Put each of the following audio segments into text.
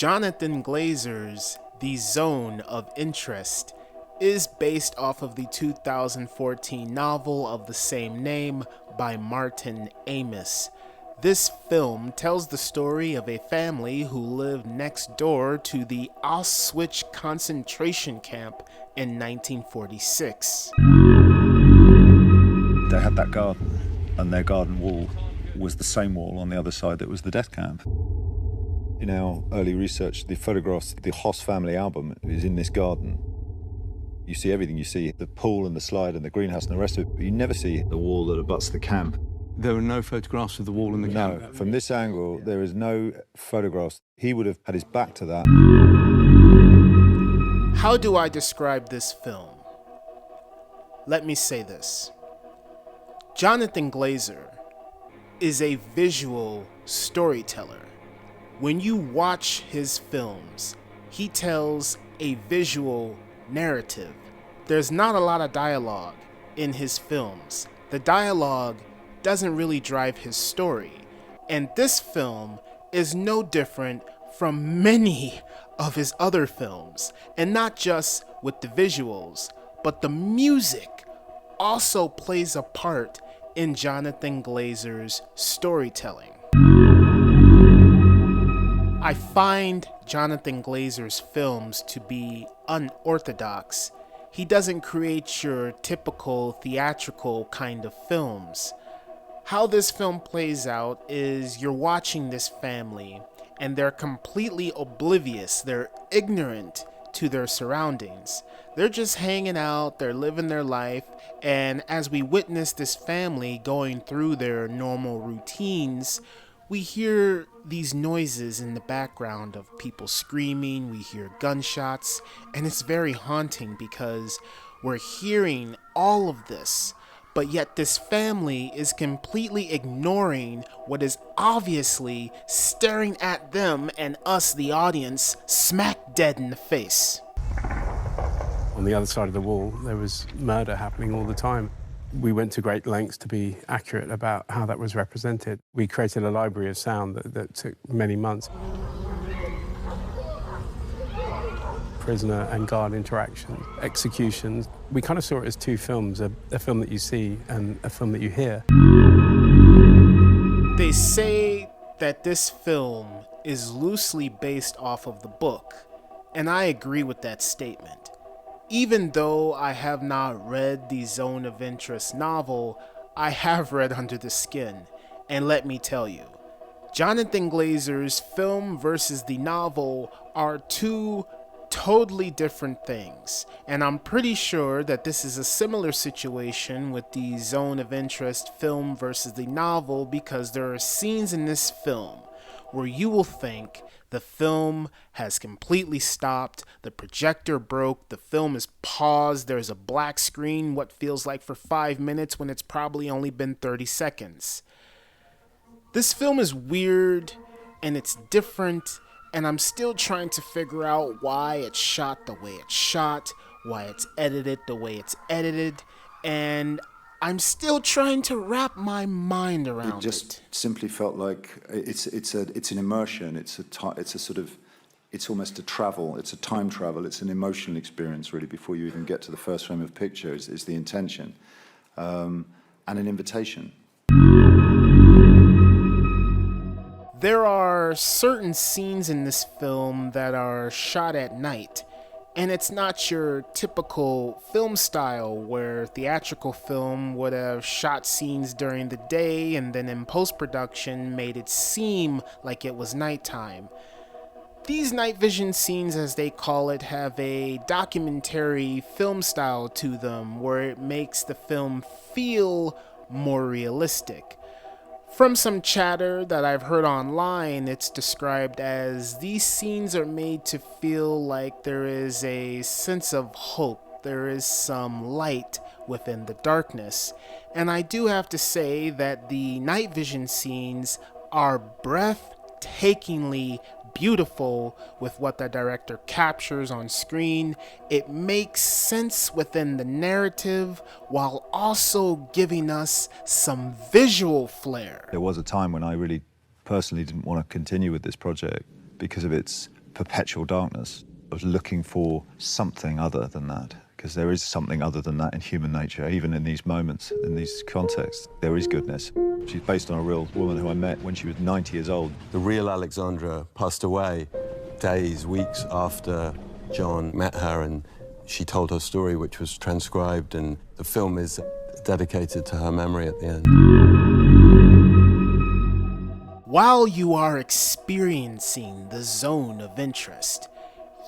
Jonathan Glazer's The Zone of Interest is based off of the 2014 novel of the same name by Martin Amis. This film tells the story of a family who lived next door to the Auschwitz concentration camp in 1946. They had that garden, and their garden wall was the same wall on the other side that was the death camp. In our early research, the photographs, the Hoss family album is in this garden. You see everything. You see the pool and the slide and the greenhouse and the rest of it, but you never see the wall that abuts the camp. There were no photographs of the wall in the camp? No, from this angle, there is no photographs. He would have had his back to that. How do I describe this film? Let me say this. Jonathan Glazer is a visual storyteller. When you watch his films, he tells a visual narrative. There's not a lot of dialogue in his films. The dialogue doesn't really drive his story. And this film is no different from many of his other films. And not just with the visuals, but the music also plays a part in Jonathan Glazer's storytelling. I find Jonathan Glazer's films to be unorthodox. He doesn't create your typical theatrical kind of films. How this film plays out is you're watching this family and they're completely oblivious, they're ignorant to their surroundings. They're just hanging out, they're living their life, and as we witness this family going through their normal routines, we hear these noises in the background of people screaming, we hear gunshots, and it's very haunting because we're hearing all of this, but yet this family is completely ignoring what is obviously staring at them and us, the audience, smack dead in the face. On the other side of the wall, there was murder happening all the time. We went to great lengths to be accurate about how that was represented. We created a library of sound that took many months. Prisoner and guard interactions, executions. We kind of saw it as two films, a film that you see and a film that you hear. They say that this film is loosely based off of the book, and I agree with that statement. Even though I have not read the Zone of Interest novel, I have read Under the Skin, and let me tell you, Jonathan Glazer's film versus the novel are two totally different things, and I'm pretty sure that this is a similar situation with the Zone of Interest film versus the novel, because there are scenes in this film where you will think the film has completely stopped, the projector broke, the film is paused, there's a black screen, what feels like for 5 minutes when it's probably only been 30 seconds. This film is weird and it's different, and I'm still trying to figure out why it's shot the way it's shot, why it's edited the way it's edited, and I'm still trying to wrap my mind around it. It just simply felt like it's an immersion. It's almost a travel. It's a time travel. It's an emotional experience, really, before you even get to the first frame of picture. Is the intention, and an invitation. There are certain scenes in this film that are shot at night. And it's not your typical film style where theatrical film would have shot scenes during the day and then in post-production made it seem like it was nighttime. These night vision scenes, as they call it, have a documentary film style to them where it makes the film feel more realistic. From some chatter that I've heard online, it's described as these scenes are made to feel like there is a sense of hope, there is some light within the darkness. And I do have to say that the night vision scenes are breathtakingly beautiful with what the director captures on screen. It makes sense within the narrative while also giving us some visual flair. There was a time when I really personally didn't want to continue with this project because of its perpetual darkness. I was looking for something other than that, because there is something other than that in human nature, even in these moments, in these contexts. There is goodness. She's based on a real woman who I met when she was 90 years old. The real Alexandra passed away days, weeks after John met her, and she told her story, which was transcribed, and the film is dedicated to her memory at the end. While you are experiencing the zone of interest,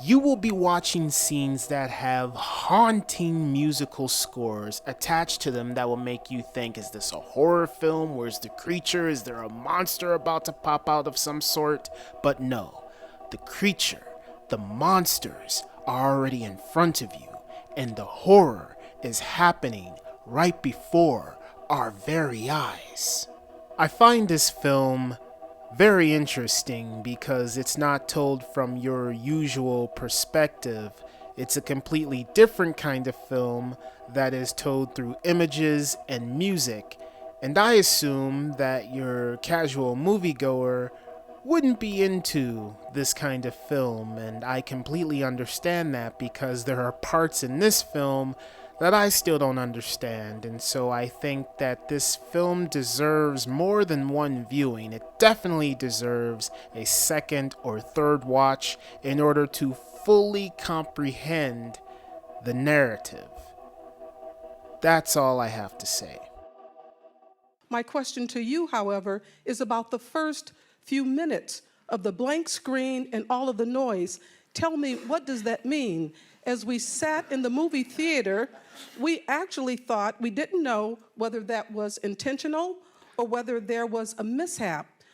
you will be watching scenes that have haunting musical scores attached to them that will make you think, is this a horror film? Where's the creature? Is there a monster about to pop out of some sort? But no, the creature, the monsters are already in front of you, and the horror is happening right before our very eyes. I find this film very interesting because it's not told from your usual perspective. It's a completely different kind of film that is told through images and music, and I assume that your casual moviegoer wouldn't be into this kind of film, and I completely understand that because there are parts in this film that I still don't understand, and so I think that this film deserves more than one viewing. It definitely deserves a second or third watch in order to fully comprehend the narrative. That's all I have to say. My question to you, however, is about the first few minutes of the blank screen and all of the noise. Tell me, what does that mean? As we sat in the movie theater, we actually thought, we didn't know whether that was intentional or whether there was a mishap.